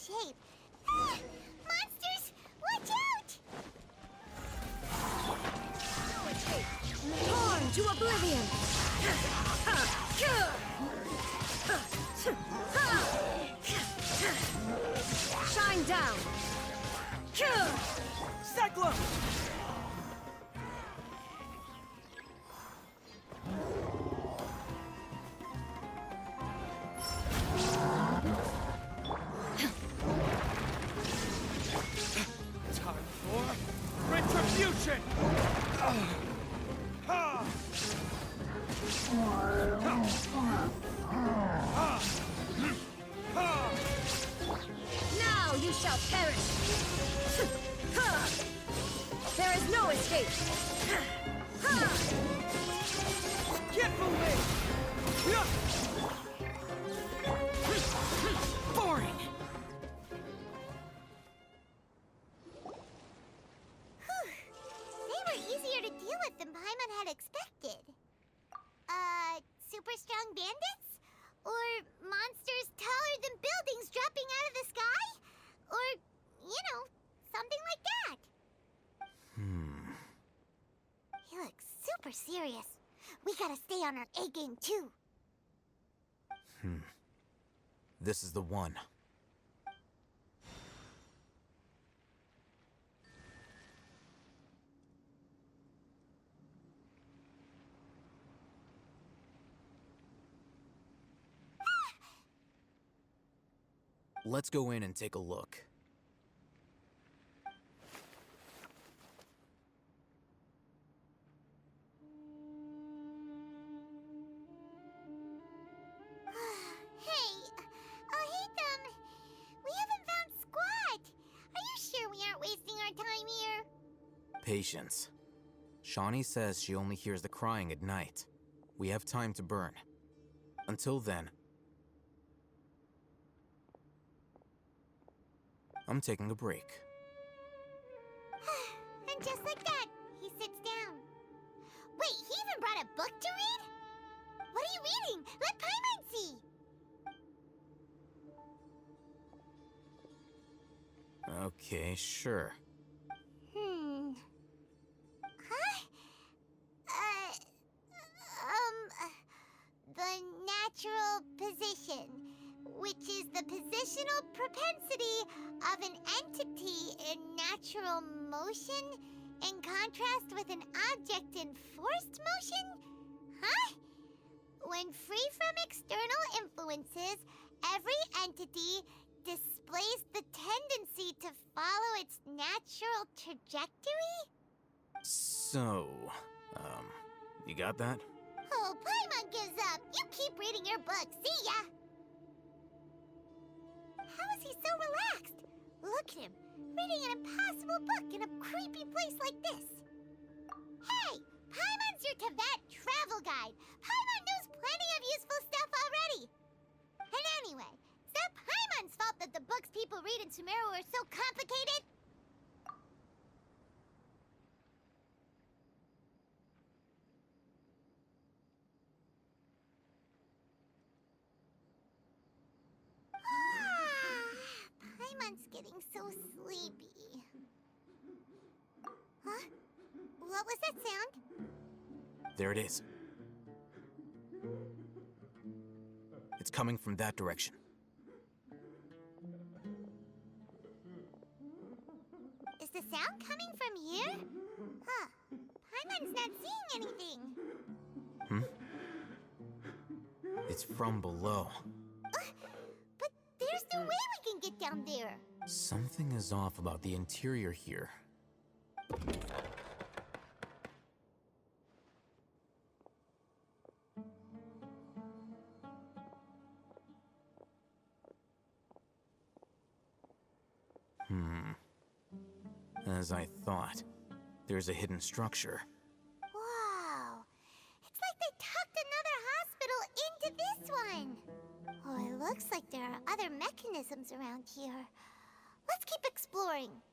shape. Ah! Monsters! Watch out! Torn to oblivion! Shine down! Cyclone! Time for retribution! Now you shall perish! There is no escape! Get moving! Boring! They were easier to deal with than Paimon had expected. Super strong bandits? Or monsters taller than buildings dropping out of the sky? Or, something like that. He looks super serious. We gotta stay on our A game too. This is the one. Let's go in and take a look. Hey, alhaitham! We haven't found squat! Are you sure we aren't wasting our time here? Patience. Shawnee says she only hears the crying at night. We have time to burn. Until then, I'm taking a break. And just like that, he sits down. Wait, he even brought a book to read? What are you reading? Let Paimon see! Okay, sure. Huh? The natural position, which is the positional propensity of an entity in natural motion in contrast with an object in forced motion? Huh? When free from external influences, every entity displays the tendency to follow its natural trajectory? So, you got that? Oh, Paimon gives up. You keep reading your book. See ya! How is he so relaxed? Look at him, reading an impossible book in a creepy place like this. Hey! Paimon's your Tibet travel guide. Paimon knows plenty of useful stuff already. And anyway, is that Paimon's fault that the books people read in Sumeru are so complicated? Paimon's getting so sleepy. Huh? What was that sound? There it is. It's coming from that direction. Is the sound coming from here? Huh. Paimon's not seeing anything. It's from below. But there's no way we can get down there. Something is off about the interior here. As I thought, there's a hidden structure. Wow. It's like they tucked another hospital into this one. Oh, it looks like there are other mechanisms around here. Let's keep exploring.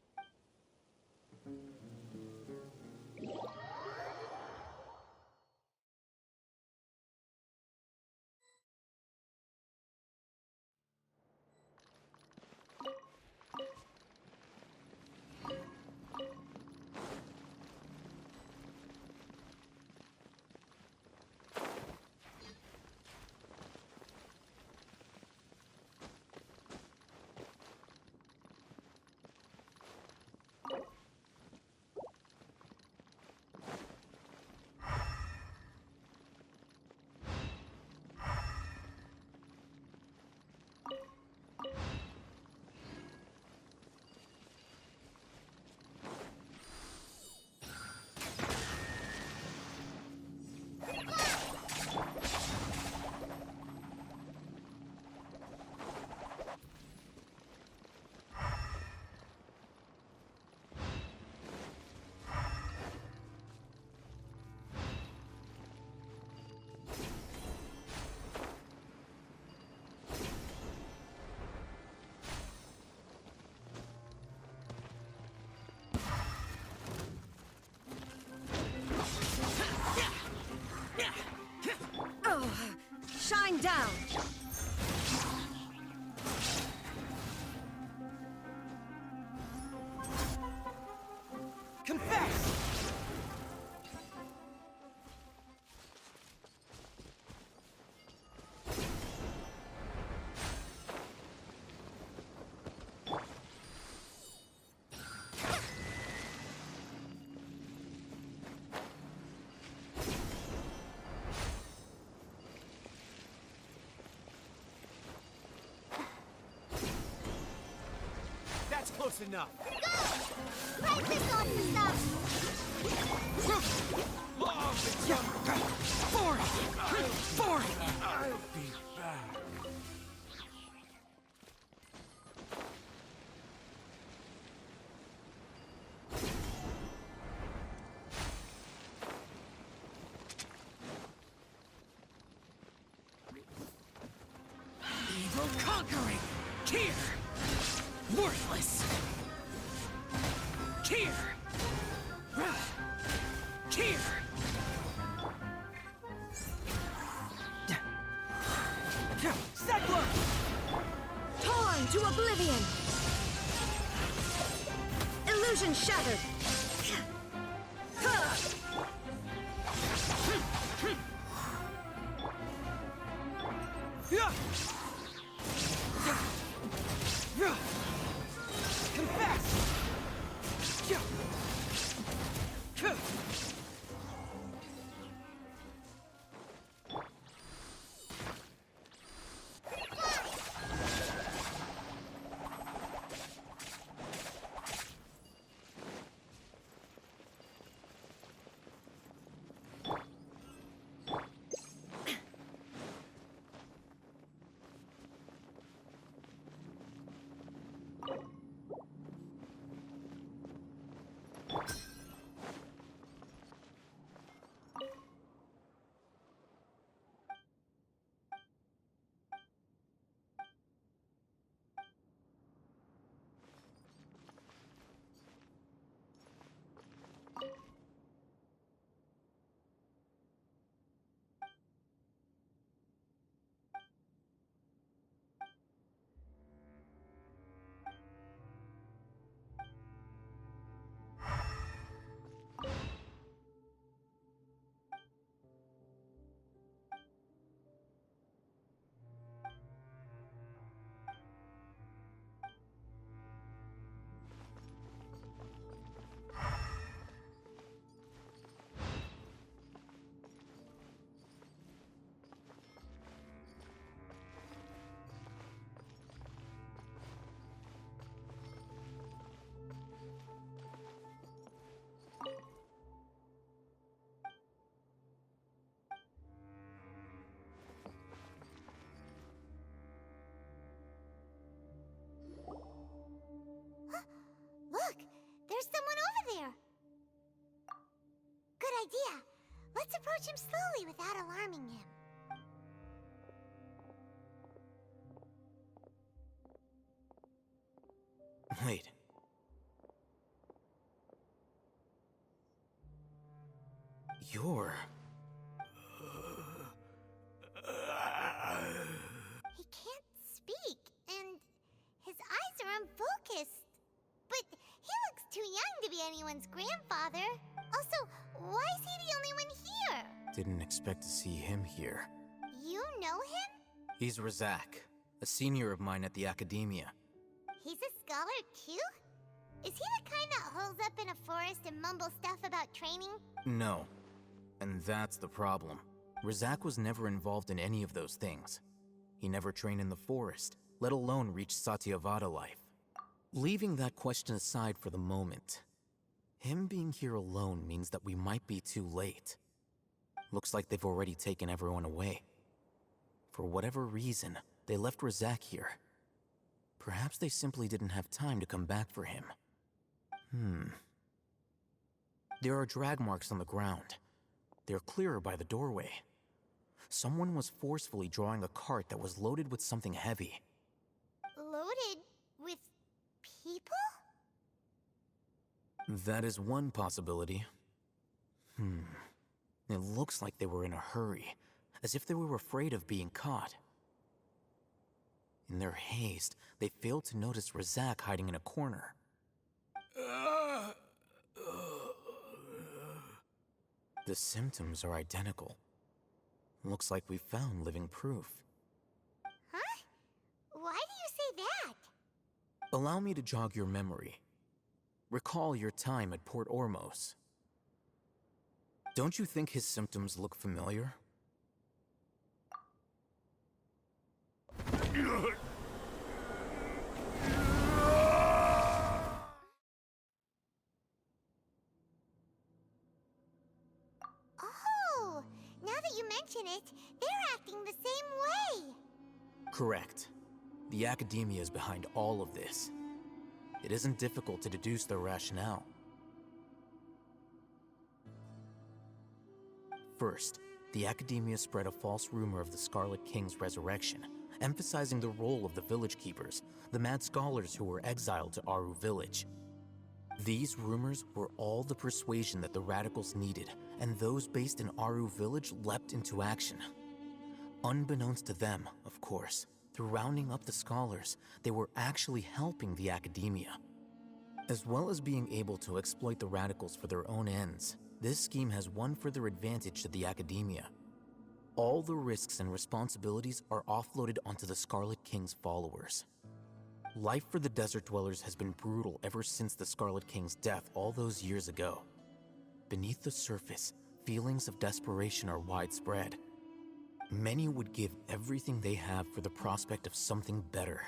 Shine down! Confess! That's close enough. Go! Break this awesome stuff! Forward! I'll be back. Evil conquering! Here! Worthless! Here! Here! Settler! Torn to oblivion! Illusion shattered! Confess! Look! There's someone over there! Good idea! Let's approach him slowly without alarming him. Wait. You're... He can't speak, and his eyes are unfocused. But he looks too young to be anyone's grandfather. Also, why is he the only one here? Didn't expect to see him here. You know him? He's Razak, a senior of mine at the academia. He's a scholar too? Is he the kind that holes up in a forest and mumbles stuff about training? No. And that's the problem. Razak was never involved in any of those things. He never trained in the forest, let alone reach Satyavada life. Leaving that question aside for the moment, him being here alone means that we might be too late. Looks like they've already taken everyone away. For whatever reason, they left Razak here. Perhaps they simply didn't have time to come back for him. There are drag marks on the ground. They're clearer by the doorway. Someone was forcefully drawing a cart that was loaded with something heavy. Loaded with people? That is one possibility. It looks like they were in a hurry, as if they were afraid of being caught. In their haste, they failed to notice Razak hiding in a corner. The symptoms are identical. Looks like we found living proof. Huh? Why do you say that? Allow me to jog your memory. Recall your time at Port Ormos. Don't you think his symptoms look familiar? Oh, now that you mention it, they're acting the same way. Correct. The academia is behind all of this. It isn't difficult to deduce their rationale. First, the academia spread a false rumor of the Scarlet King's resurrection, emphasizing the role of the village keepers, the mad scholars who were exiled to Aru village. These rumors were all the persuasion that the radicals needed, and those based in Aru village leapt into action. Unbeknownst to them, of course, through rounding up the scholars, they were actually helping the academia. As well as being able to exploit the radicals for their own ends, this scheme has one further advantage to the academia. All the risks and responsibilities are offloaded onto the Scarlet King's followers. Life for the desert dwellers has been brutal ever since the Scarlet King's death all those years ago. Beneath the surface, feelings of desperation are widespread. Many would give everything they have for the prospect of something better.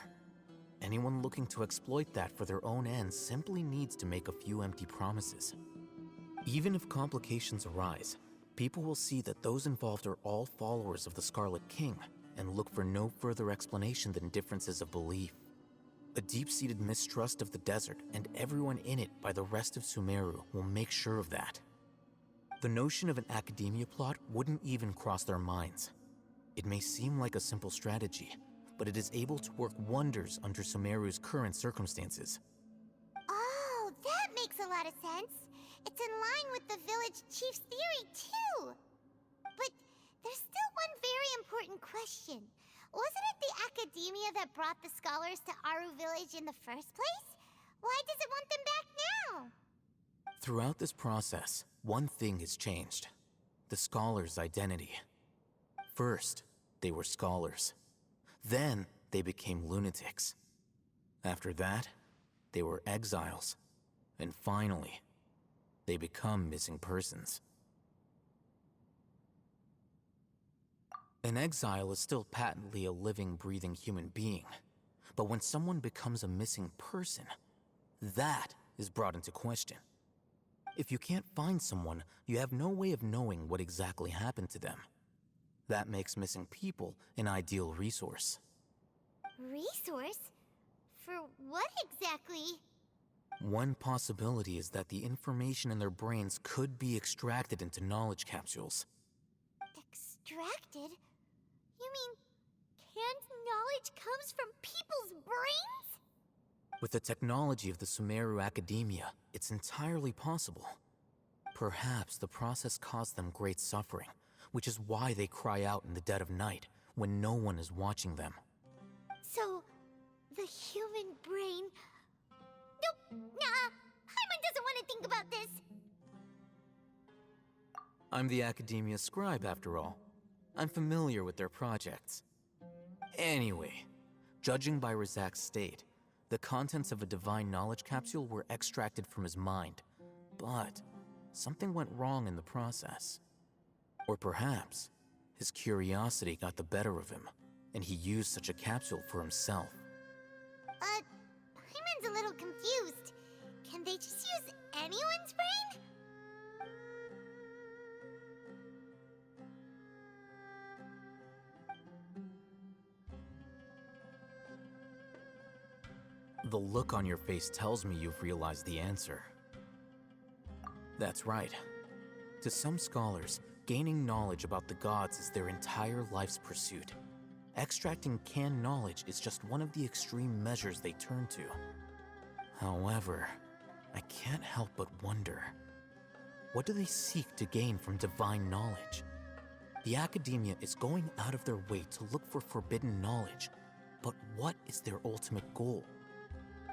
Anyone looking to exploit that for their own ends simply needs to make a few empty promises. Even if complications arise, people will see that those involved are all followers of the Scarlet King and look for no further explanation than differences of belief. A deep-seated mistrust of the desert and everyone in it by the rest of Sumeru will make sure of that. The notion of an academia plot wouldn't even cross their minds. It may seem like a simple strategy, but it is able to work wonders under Sumeru's current circumstances. Oh, that makes a lot of sense. It's in line with the village chief's theory, too. But there's still one very important question. Wasn't it the academia that brought the scholars to Aru village in the first place? Why does it want them back now? Throughout this process, one thing has changed: the scholars' identity. First, they were scholars. Then, they became lunatics. After that, they were exiles. And finally, they become missing persons. An exile is still patently a living, breathing human being. But when someone becomes a missing person, that is brought into question. If you can't find someone, you have no way of knowing what exactly happened to them. That makes missing people an ideal resource. Resource? For what exactly? One possibility is that the information in their brains could be extracted into knowledge capsules. Extracted? You mean canned knowledge comes from people's brains? With the technology of the Sumeru Academia, it's entirely possible. Perhaps the process caused them great suffering, which is why they cry out in the dead of night when no one is watching them. So, the human brain... Nope, nah, Hyman doesn't want to think about this. I'm the Academia scribe, after all. I'm familiar with their projects. Anyway, judging by Razak's state, the contents of a divine knowledge capsule were extracted from his mind. But something went wrong in the process. Or perhaps his curiosity got the better of him, and he used such a capsule for himself. Hyman's a little confused. Can they just use anyone's brain? The look on your face tells me you've realized the answer. That's right. To some scholars, gaining knowledge about the gods is their entire life's pursuit. Extracting canned knowledge is just one of the extreme measures they turn to. However, I can't help but wonder, what do they seek to gain from divine knowledge? The academia is going out of their way to look for forbidden knowledge. But what is their ultimate goal?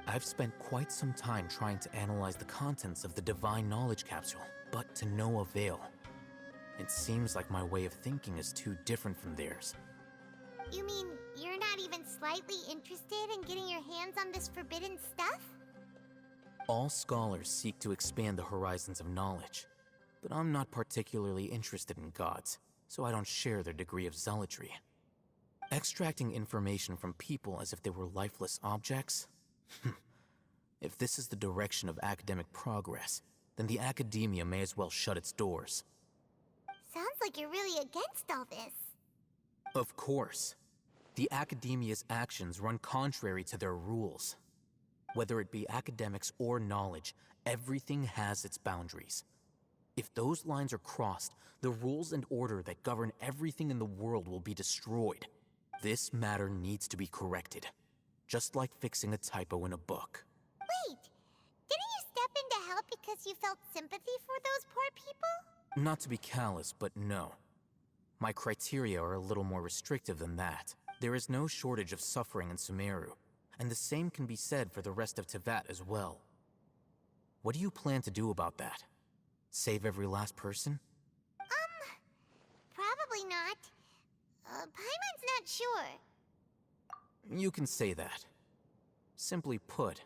I've spent quite some time trying to analyze the contents of the Divine Knowledge Capsule, but to no avail. It seems like my way of thinking is too different from theirs. You mean you're not even slightly interested in getting your hands on this forbidden stuff? All scholars seek to expand the horizons of knowledge, but I'm not particularly interested in gods, so I don't share their degree of zealotry. Extracting information from people as if they were lifeless objects? If this is the direction of academic progress, then the academia may as well shut its doors. Sounds like you're really against all this. Of course. The academia's actions run contrary to their rules. Whether it be academics or knowledge, everything has its boundaries. If those lines are crossed, the rules and order that govern everything in the world will be destroyed. This matter needs to be corrected, just like fixing a typo in a book. Wait, didn't you step in to help because you felt sympathy for those poor people? Not to be callous, but no. My criteria are a little more restrictive than that. There is no shortage of suffering in Sumeru, and the same can be said for the rest of Teyvat as well. What do you plan to do about that? Save every last person? Probably not. Paimon's not sure. You can say that. Simply put,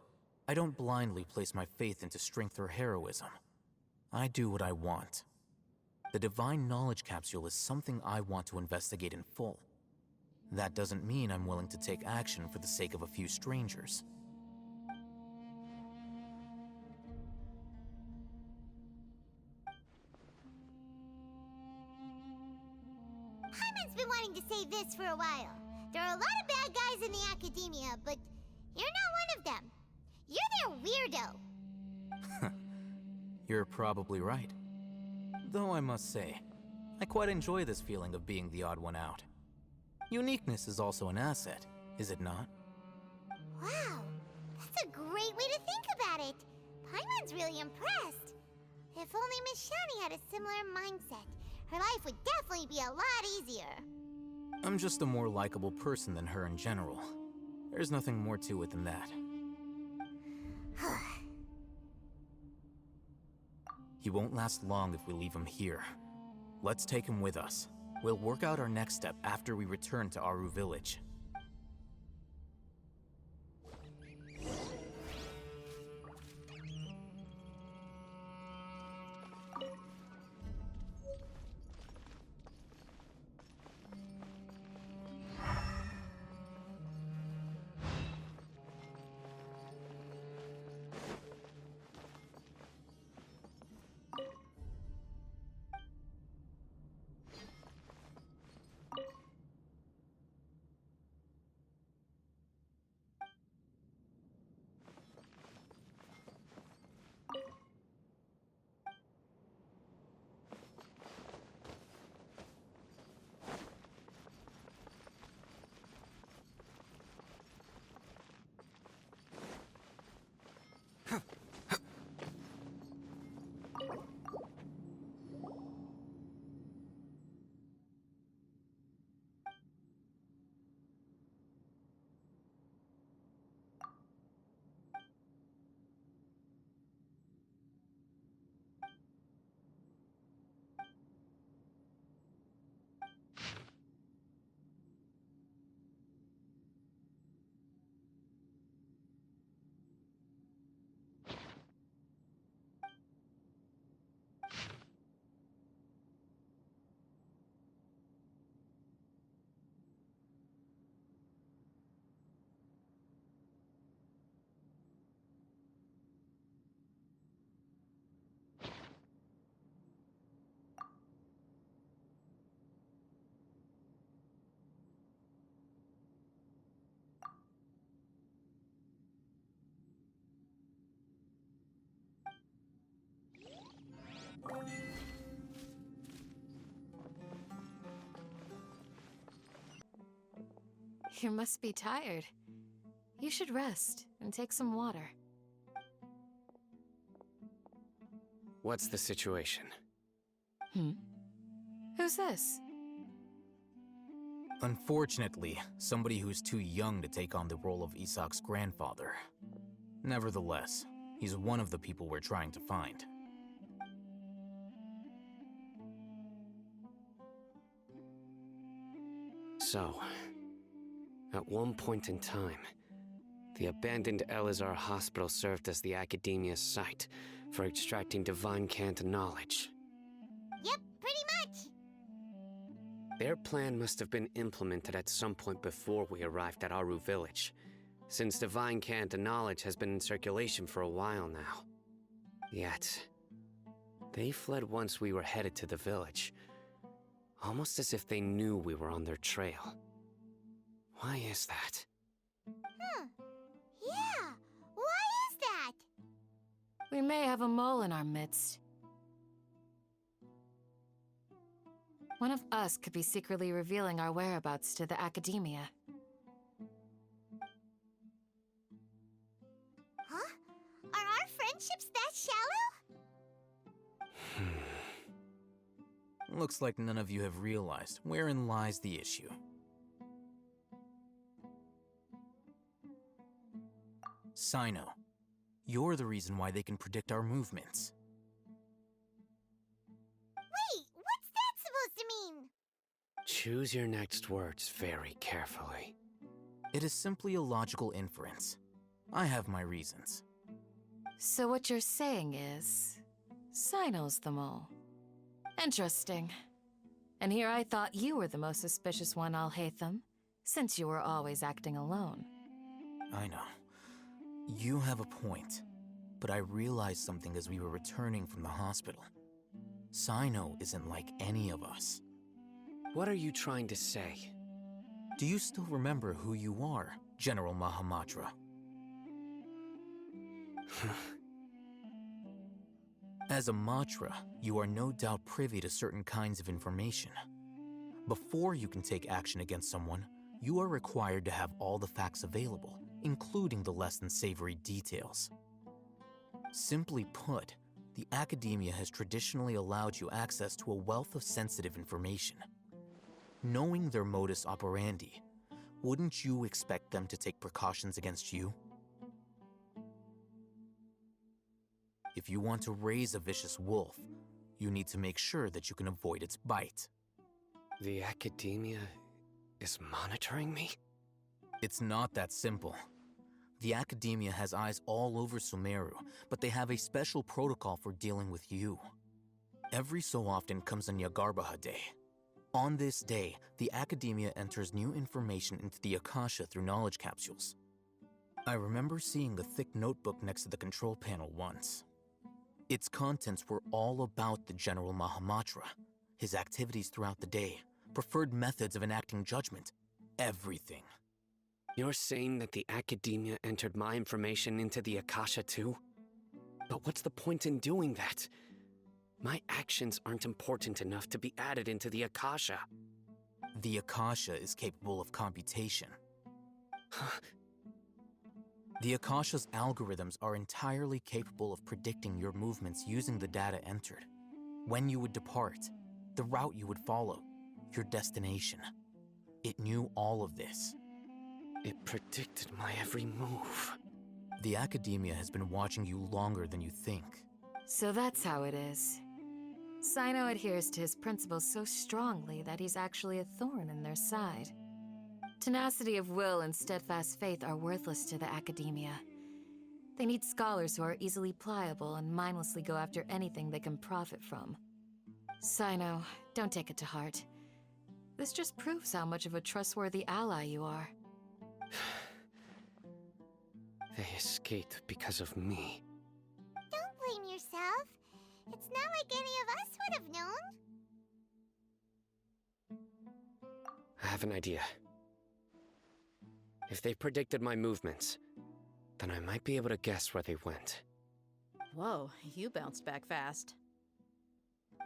I don't blindly place my faith into strength or heroism. I do what I want. The Divine Knowledge Capsule is something I want to investigate in full. That doesn't mean I'm willing to take action for the sake of a few strangers. Paimon's been wanting to say this for a while. There are a lot of bad guys in the academia, but you're not one of them. You're their weirdo. You're probably right. Though I must say, I quite enjoy this feeling of being the odd one out. Uniqueness is also an asset, is it not? Wow, that's a great way to think about it. Paimon's really impressed. If only Miss Shani had a similar mindset, her life would definitely be a lot easier. I'm just a more likable person than her in general. There's nothing more to it than that. He won't last long if we leave him here. Let's take him with us. We'll work out our next step after we return to Aru Village. You must be tired. You should rest and take some water. What's the situation? Who's this? Unfortunately, somebody who's too young to take on the role of Isak's grandfather. Nevertheless, he's one of the people we're trying to find. So, at one point in time, the abandoned Elazar Hospital served as the Academia's site for extracting divine cant knowledge. Yep, pretty much. Their plan must have been implemented at some point before we arrived at Aru Village, since divine cant knowledge has been in circulation for a while now. Yet, they fled once we were headed to the village, almost as if they knew we were on their trail. Why is that? Yeah, why is that? We may have a mole in our midst. One of us could be secretly revealing our whereabouts to the Academia. Huh? Are our friendships that shallow? Looks like none of you have realized wherein lies the issue. Sino, you're the reason why they can predict our movements. Wait, what's that supposed to mean? Choose your next words very carefully. It is simply a logical inference. I have my reasons. So what you're saying is, Sino's the mole. Interesting. And here I thought you were the most suspicious one, alhaitham, since you were always acting alone. I know. You have a point, but I realized something as we were returning from the hospital. Sino isn't like any of us. What are you trying to say? Do you still remember who you are, General Mahamatra? As a Matra, you are no doubt privy to certain kinds of information. Before you can take action against someone, you are required to have all the facts available, including the less than savory details. Simply put, the Academia has traditionally allowed you access to a wealth of sensitive information. Knowing their modus operandi, wouldn't you expect them to take precautions against you? If you want to raise a vicious wolf, you need to make sure that you can avoid its bite. The Academia is monitoring me? It's not that simple. The Academia has eyes all over Sumeru, but they have a special protocol for dealing with you. Every so often comes a Nyagarbaha Day. On this day, the Academia enters new information into the Akasha through knowledge capsules. I remember seeing the thick notebook next to the control panel once. Its contents were all about the General Mahamatra, his activities throughout the day, preferred methods of enacting judgment, everything. You're saying that the Academia entered my information into the Akasha too? But what's the point in doing that? My actions aren't important enough to be added into the Akasha. The Akasha is capable of computation. The Akasha's algorithms are entirely capable of predicting your movements using the data entered. When you would depart, the route you would follow, your destination. It knew all of this. It predicted my every move. The Academia has been watching you longer than you think. So that's how it is. Sino adheres to his principles so strongly that he's actually a thorn in their side. Tenacity of will and steadfast faith are worthless to the Academia. They need scholars who are easily pliable and mindlessly go after anything they can profit from. Sino, don't take it to heart. This just proves how much of a trustworthy ally you are. They escaped because of me. Don't blame yourself. It's not like any of us would have known. I have an idea. If they predicted my movements, then I might be able to guess where they went. Whoa, you bounced back fast.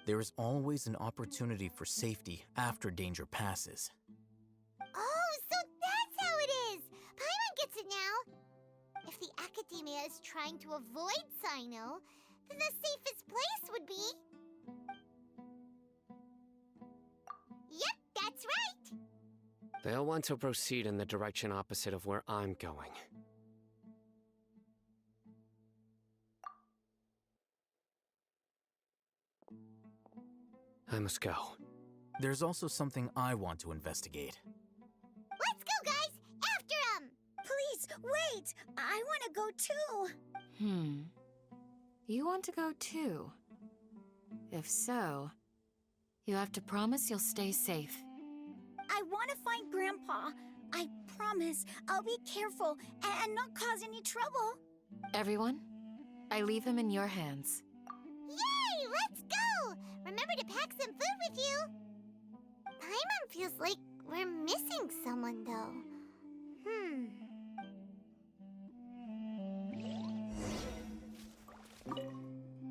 There is always an opportunity for safety after danger passes. Oh, so that's how it is! Paimon gets it now! If the Academia is trying to avoid Sino, then the safest place would be... Yep, that's right! They'll want to proceed in the direction opposite of where I'm going. I must go. There's also something I want to investigate. Let's go, guys! After him! Please, wait! I want to go too! You want to go too? If so, you have to promise you'll stay safe. I want to find Grandpa. I promise I'll be careful and not cause any trouble. Everyone, I leave him in your hands. Yay! Let's go! Remember to pack some food with you! Paimon feels like we're missing someone, though.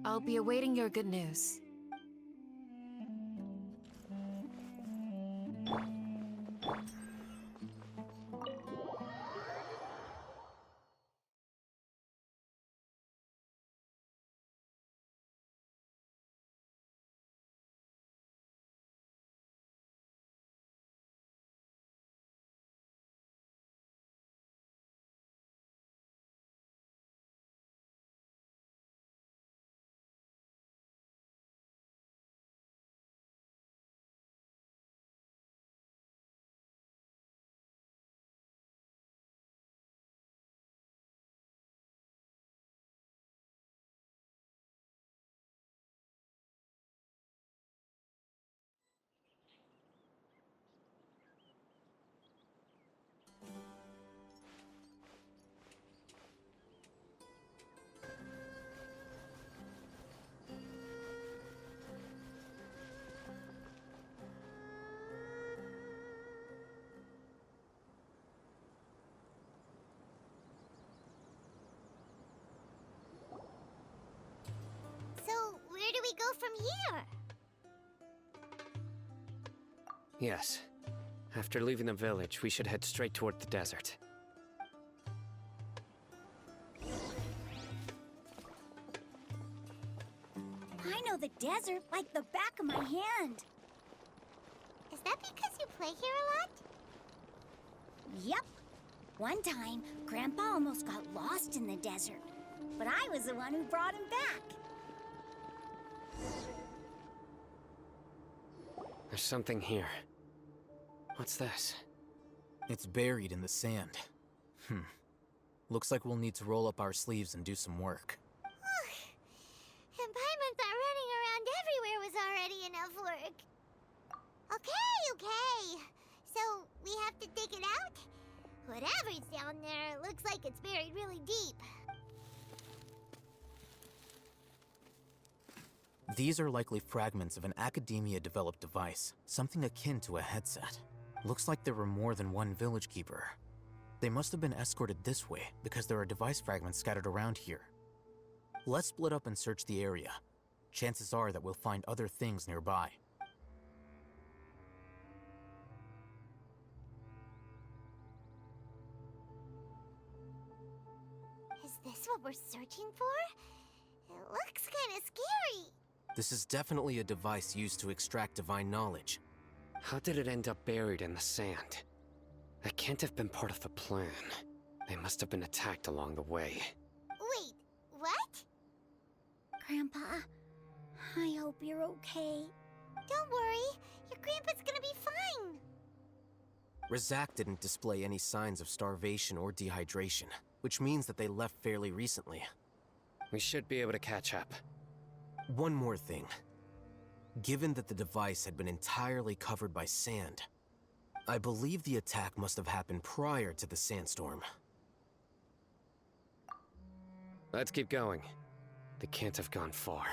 I'll be awaiting your good news. So, where do we go from here? Yes. After leaving the village, we should head straight toward the desert. I know the desert like the back of my hand. Is that because you play here a lot? Yep. One time, Grandpa almost got lost in the desert, but I was the one who brought him back. There's something here. What's this? It's buried in the sand. Looks like we'll need to roll up our sleeves and do some work. And Paimon thought running around everywhere was already enough work. Okay. So, we have to dig it out? Whatever's down there, looks like it's buried really deep. These are likely fragments of an academia-developed device, something akin to a headset. Looks like there were more than one village keeper. They must have been escorted this way because there are device fragments scattered around here. Let's split up and search the area. Chances are that we'll find other things nearby. Is this what we're searching for? It looks kind of scary. This is definitely a device used to extract divine knowledge. How did it end up buried in the sand? That can't have been part of the plan. They must have been attacked along the way. Wait, what? Grandpa, I hope you're okay. Don't worry, your grandpa's gonna be fine. Razak didn't display any signs of starvation or dehydration, which means that they left fairly recently. We should be able to catch up. One more thing. Given that the device had been entirely covered by sand, I believe the attack must have happened prior to the sandstorm. Let's keep going. They can't have gone far.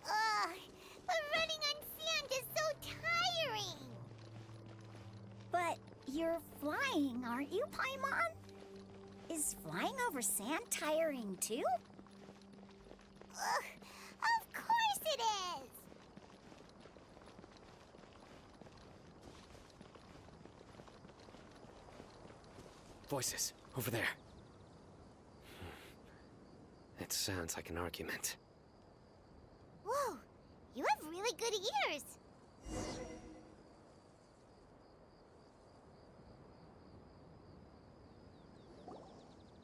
Ugh, but running on sand is so tiring. But you're flying, aren't you, Paimon? Is flying over sand tiring too? Ugh, of course it is. Voices, over there. It sounds like an argument. good ears.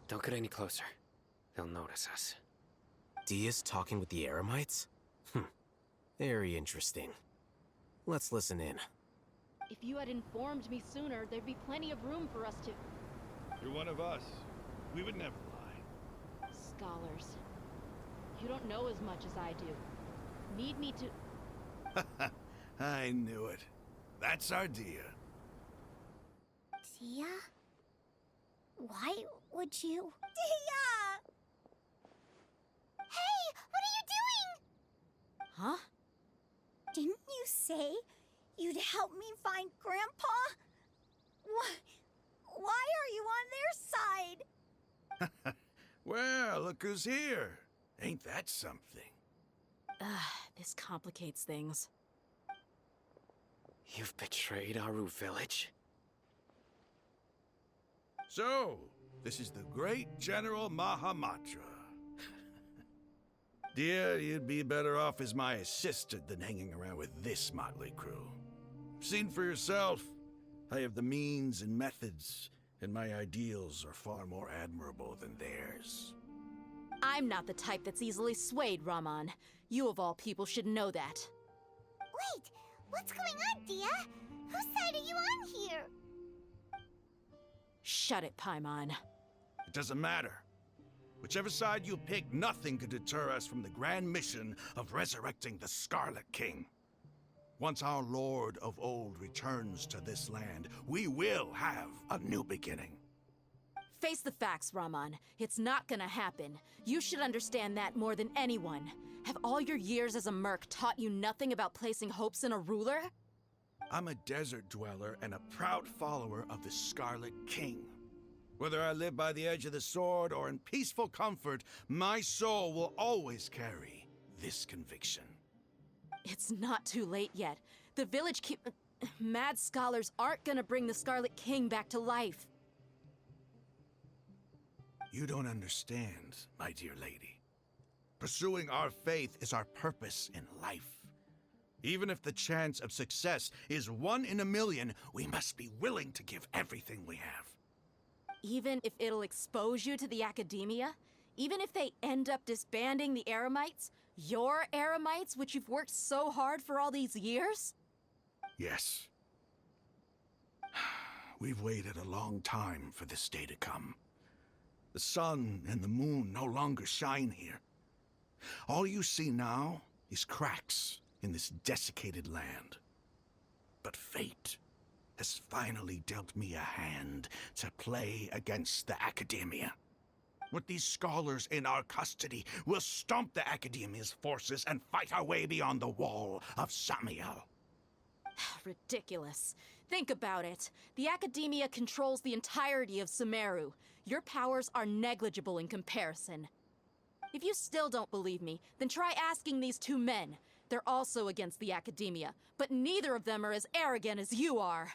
Don't get any closer. They'll notice us. Dehya's talking with the Eremites? Very interesting. Let's listen in. If you had informed me sooner, there'd be plenty of room for us to... You're one of us. We would never lie. Scholars. You don't know as much as I do. Need me to... I knew it. That's our Dehya. Dehya? Why would you? Dehya! Hey, what are you doing? Huh? Didn't you say you'd help me find Grandpa? Why are you on their side? Well, look who's here. Ain't that something? This complicates things. You've betrayed Aru village? So, this is the great General Mahamatra. Dear, you'd be better off as my assistant than hanging around with this motley crew. Seen for yourself. I have the means and methods, and my ideals are far more admirable than theirs. I'm not the type that's easily swayed, Raman. You of all people should know that. Wait, what's going on, Dehya? Whose side are you on here? Shut it, Paimon. It doesn't matter. Whichever side you pick, nothing could deter us from the grand mission of resurrecting the Scarlet King. Once our Lord of Old returns to this land, we will have a new beginning. Face the facts, Raman. It's not gonna happen. You should understand that more than anyone. Have all your years as a merc taught you nothing about placing hopes in a ruler? I'm a desert dweller and a proud follower of the Scarlet King. Whether I live by the edge of the sword or in peaceful comfort, my soul will always carry this conviction. It's not too late yet. The village mad scholars aren't gonna bring the Scarlet King back to life. You don't understand, my dear lady. Pursuing our faith is our purpose in life. Even if the chance of success is 1 in a million, we must be willing to give everything we have. Even if it'll expose you to the academia? Even if they end up disbanding the Eremites? Your Eremites, which you've worked so hard for all these years? Yes. We've waited a long time for this day to come. The sun and the moon no longer shine here. All you see now is cracks in this desiccated land. But fate has finally dealt me a hand to play against the academia. With these scholars in our custody, we'll stomp the academia's forces and fight our way beyond the wall of Samiel. Ridiculous. Think about it. The academia controls the entirety of Sumeru. Your powers are negligible in comparison. If you still don't believe me, then try asking these two men. They're also against the academia, but neither of them are as arrogant as you are.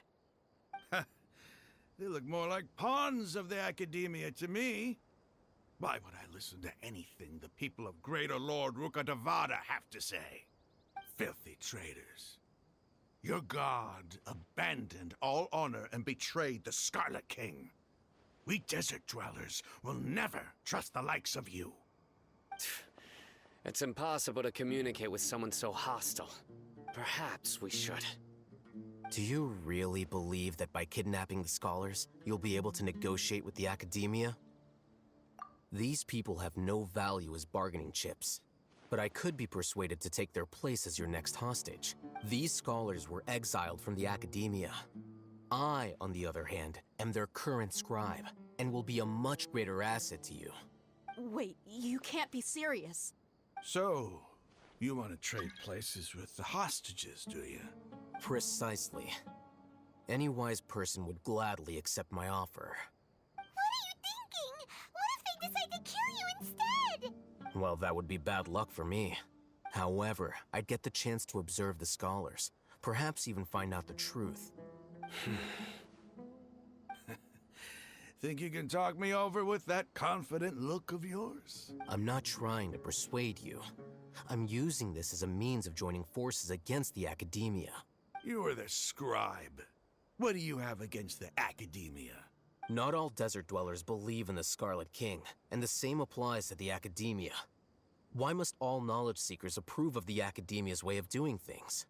They look more like pawns of the academia to me. Why would I listen to anything the people of Greater Lord Rukkhadevada have to say? Filthy traitors. Your god abandoned all honor and betrayed the Scarlet King. We desert dwellers will never trust the likes of you. It's impossible to communicate with someone so hostile. Perhaps we should. Do you really believe that by kidnapping the scholars, you'll be able to negotiate with the academia? These people have no value as bargaining chips, but I could be persuaded to take their place as your next hostage. These scholars were exiled from the academia. I, on the other hand, am their current scribe, and will be a much greater asset to you. Wait, you can't be serious. So, you want to trade places with the hostages, do you? Precisely. Any wise person would gladly accept my offer. What are you thinking? What if they decide to kill you instead? Well, that would be bad luck for me. However, I'd get the chance to observe the scholars, perhaps even find out the truth. Think you can talk me over with that confident look of yours? I'm not trying to persuade you. I'm using this as a means of joining forces against the Academia. You are the scribe. What do you have against the Academia? Not all desert dwellers believe in the Scarlet King, and the same applies to the Academia. Why must all knowledge seekers approve of the Academia's way of doing things?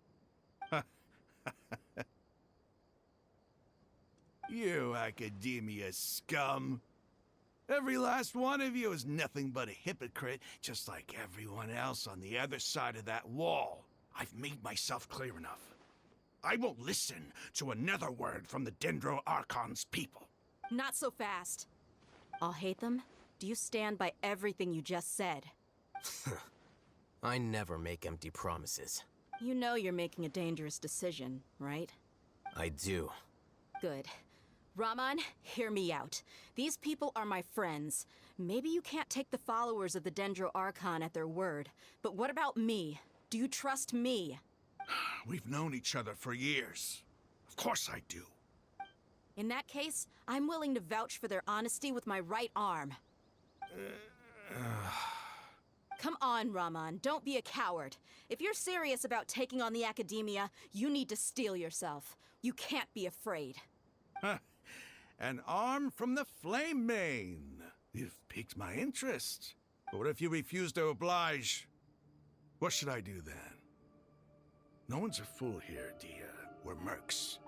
You Academia scum. Every last one of you is nothing but a hypocrite, just like everyone else on the other side of that wall. I've made myself clear enough. I won't listen to another word from the Dendro Archon's people. Not so fast. Alhaitham, do you stand by everything you just said? I never make empty promises. You know you're making a dangerous decision, right? I do. Good. Raman, hear me out. These people are my friends. Maybe you can't take the followers of the Dendro Archon at their word, but what about me? Do you trust me? We've known each other for years. Of course I do. In that case, I'm willing to vouch for their honesty with my right arm. Come on, Raman, don't be a coward. If you're serious about taking on the Academia, you need to steel yourself. You can't be afraid. An arm from the Flame Mane. You've piqued my interest. But what if you refuse to oblige? What should I do then? No one's a fool here, Dehya. We're mercs.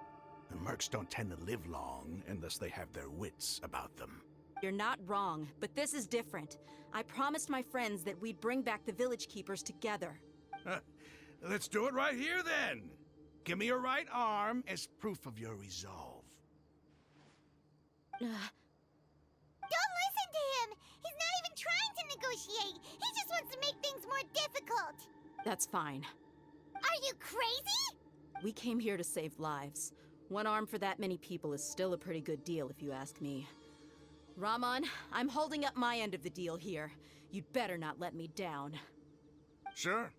And mercs don't tend to live long unless they have their wits about them. You're not wrong, but this is different. I promised my friends that we'd bring back the village keepers together. Let's do it right here then. Give me your right arm as proof of your resolve. Don't listen to him! He's not even trying to negotiate! He just wants to make things more difficult! That's fine. Are you crazy? We came here to save lives. One arm for that many people is still a pretty good deal, if you ask me. Raman, I'm holding up my end of the deal here. You'd better not let me down. Sure.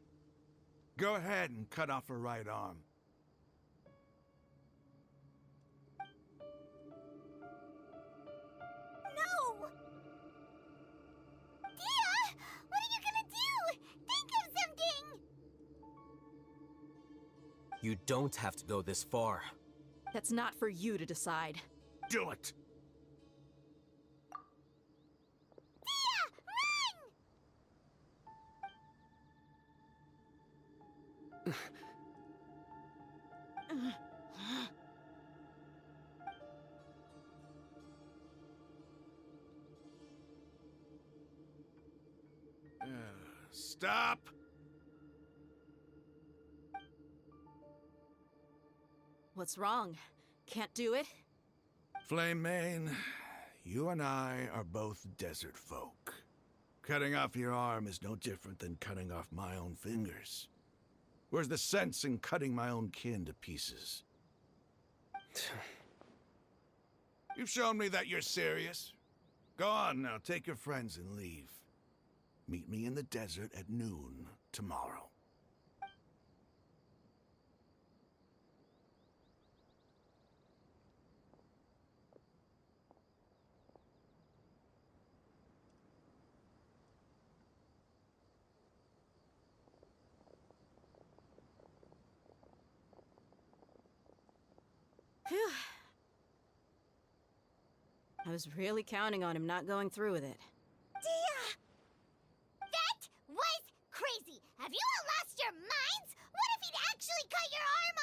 Go ahead and cut off her right arm. No! Dehya! What are you gonna do? Think of something! You don't have to go this far. That's not for you to decide. Do it! Stop! What's wrong? Can't do it? Flame Mane, you and I are both desert folk. Cutting off your arm is no different than cutting off my own fingers. Where's the sense in cutting my own kin to pieces? You've shown me that you're serious. Go on now, take your friends and leave. Meet me in the desert at noon tomorrow. Phew. I was really counting on him not going through with it. Dehya! That was crazy! Have you all lost your minds? What if he'd actually cut your arm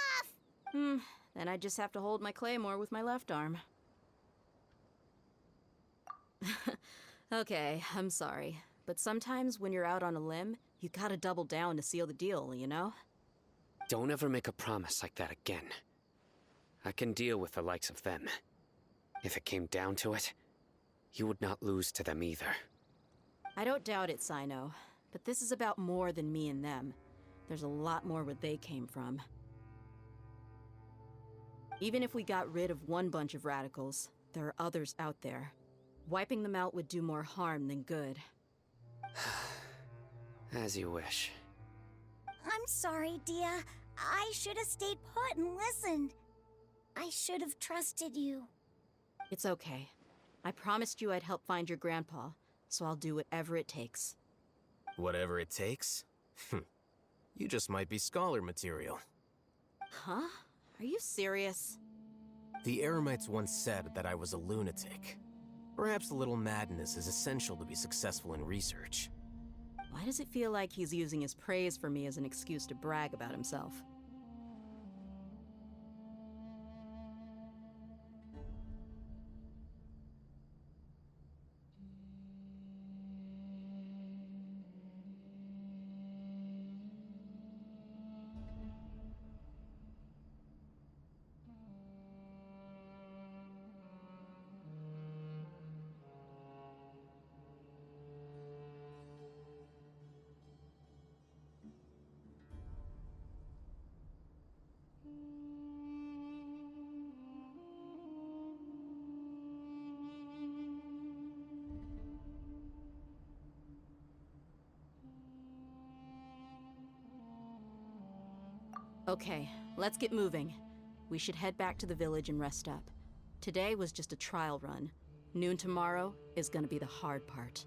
off? Then I just have to hold my claymore with my left arm. Okay, I'm sorry. But sometimes when you're out on a limb, you gotta double down to seal the deal, you know? Don't ever make a promise like that again. I can deal with the likes of them. If it came down to it, you would not lose to them either. I don't doubt it, Sino. But this is about more than me and them. There's a lot more where they came from. Even if we got rid of one bunch of radicals, there are others out there. Wiping them out would do more harm than good. As you wish. I'm sorry, Dehya. I should have stayed put and listened. I should have trusted you. It's okay. I promised you I'd help find your grandpa, so I'll do whatever it takes. Whatever it takes? You just might be scholar material. Huh? Are you serious? The Eremites once said that I was a lunatic. Perhaps a little madness is essential to be successful in research. Why does it feel like he's using his praise for me as an excuse to brag about himself? Okay, let's get moving. We should head back to the village and rest up. Today was just a trial run. Noon tomorrow is gonna be the hard part.